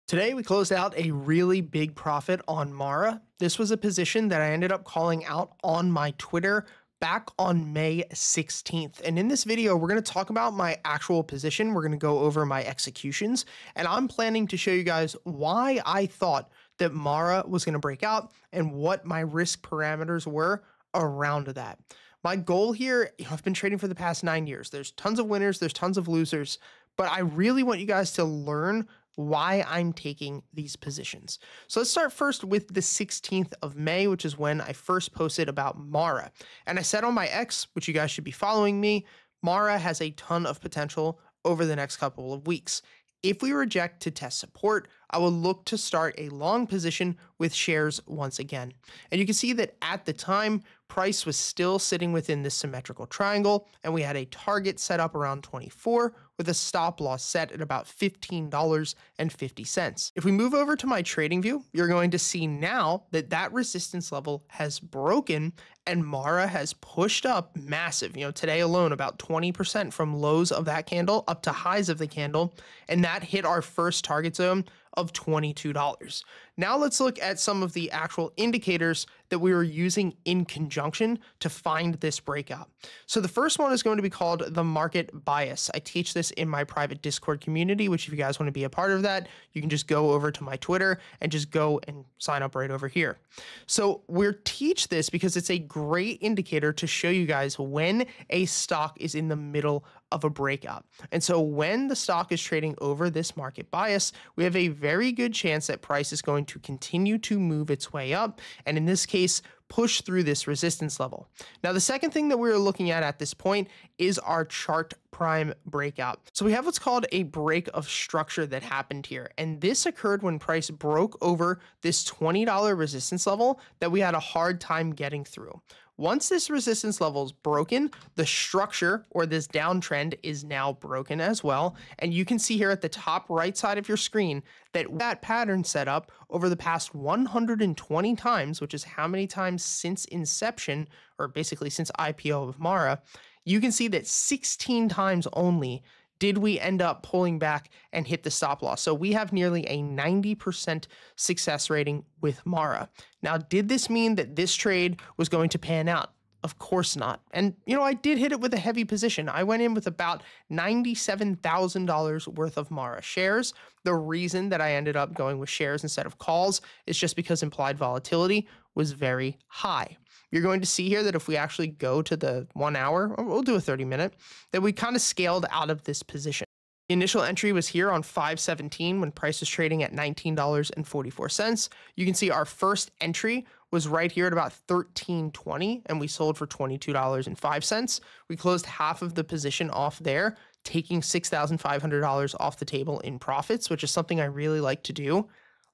Today, we closed out a really big profit on Mara. This was a position that I ended up calling out on my Twitter back on May 16th. And in this video, we're going to talk about my actual position. We're going to go over my executions, and I'm planning to show you guys why I thought that Mara was going to break out and what my risk parameters were around that. My goal here, I've been trading for the past 9 years. There's tons of winners, there's tons of losers, but I really want you guys to learn why I'm taking these positions. So let's start first with the 16th of May, which is when I first posted about Mara. And I said on my X, which you guys should be following me, Mara has a ton of potential over the next couple of weeks. If we reject to test support, I will look to start a long position with shares once again. And you can see that at the time, price was still sitting within this symmetrical triangle, and we had a target set up around 24 with a stop loss set at about $15.50. If we move over to my trading view, you're going to see now that that resistance level has broken and Mara has pushed up massive, today alone about 20% from lows of that candle up to highs of the candle, and that hit our first target zone of $22. Now let's look at some of the actual indicators that we were using in conjunction to find this breakout. So the first one is going to be called the market bias. I teach this in my private Discord community, which if you guys want to be a part of that, you can just go over to my Twitter and just go and sign up right over here. So we're teach this because it's a great indicator to show you guys when a stock is in the middle of a breakout. And so when the stock is trading over this market bias, we have a very good chance that price is going to continue to move its way up, and in this case, push through this resistance level. Now, the second thing that we're looking at this point is our chart prime breakout. So we have what's called a break of structure that happened here, and this occurred when price broke over this $20 resistance level that we had a hard time getting through. Once this resistance level is broken, the structure or this downtrend is now broken as well. And you can see here at the top right side of your screen that pattern set up over the past 120 times, which is how many times since inception, or basically since IPO of Mara, you can see that 16 times only did we end up pulling back and hit the stop loss. So we have nearly a 90% success rating with Mara. Now, did this mean that this trade was going to pan out? Of course not. And, I did hit it with a heavy position. I went in with about $97,000 worth of Mara shares. The reason that I ended up going with shares instead of calls is just because implied volatility was very high. You're going to see here that if we actually go to the 1 hour, or we'll do a 30-minute, that we kind of scaled out of this position. The initial entry was here on 5/17 when price was trading at $19.44. You can see our first entry was right here at about $13.20, and we sold for $22.05. We closed half of the position off there, taking $6,500 off the table in profits, which is something I really like to do.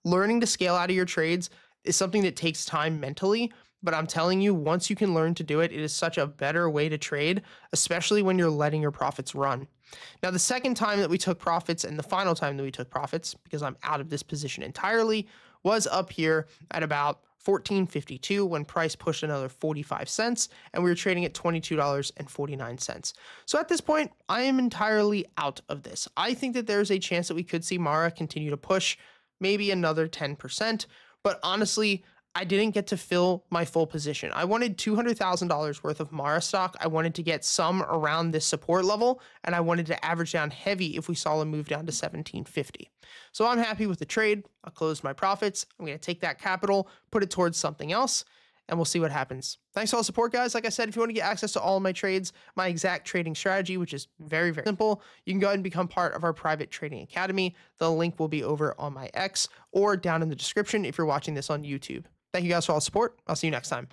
Learning to scale out of your trades is something that takes time mentally, but I'm telling you, once you can learn to do it, it is such a better way to trade, especially when you're letting your profits run. Now, the second time that we took profits and the final time that we took profits, because I'm out of this position entirely, was up here at about $14.52 when price pushed another 45 cents and we were trading at $22.49. So at this point, I am entirely out of this. I think that there's a chance that we could see Mara continue to push maybe another 10%, but honestly, I didn't get to fill my full position. I wanted $200,000 worth of Mara stock. I wanted to get some around this support level, and I wanted to average down heavy if we saw a move down to $17.50. So I'm happy with the trade. I closed my profits. I'm going to take that capital, put it towards something else, and we'll see what happens. Thanks for all the support, guys. Like I said, if you want to get access to all of my trades, my exact trading strategy, which is very, very simple, you can go ahead and become part of our private trading academy. The link will be over on my X or down in the description if you're watching this on YouTube. Thank you guys for all the support. I'll see you next time.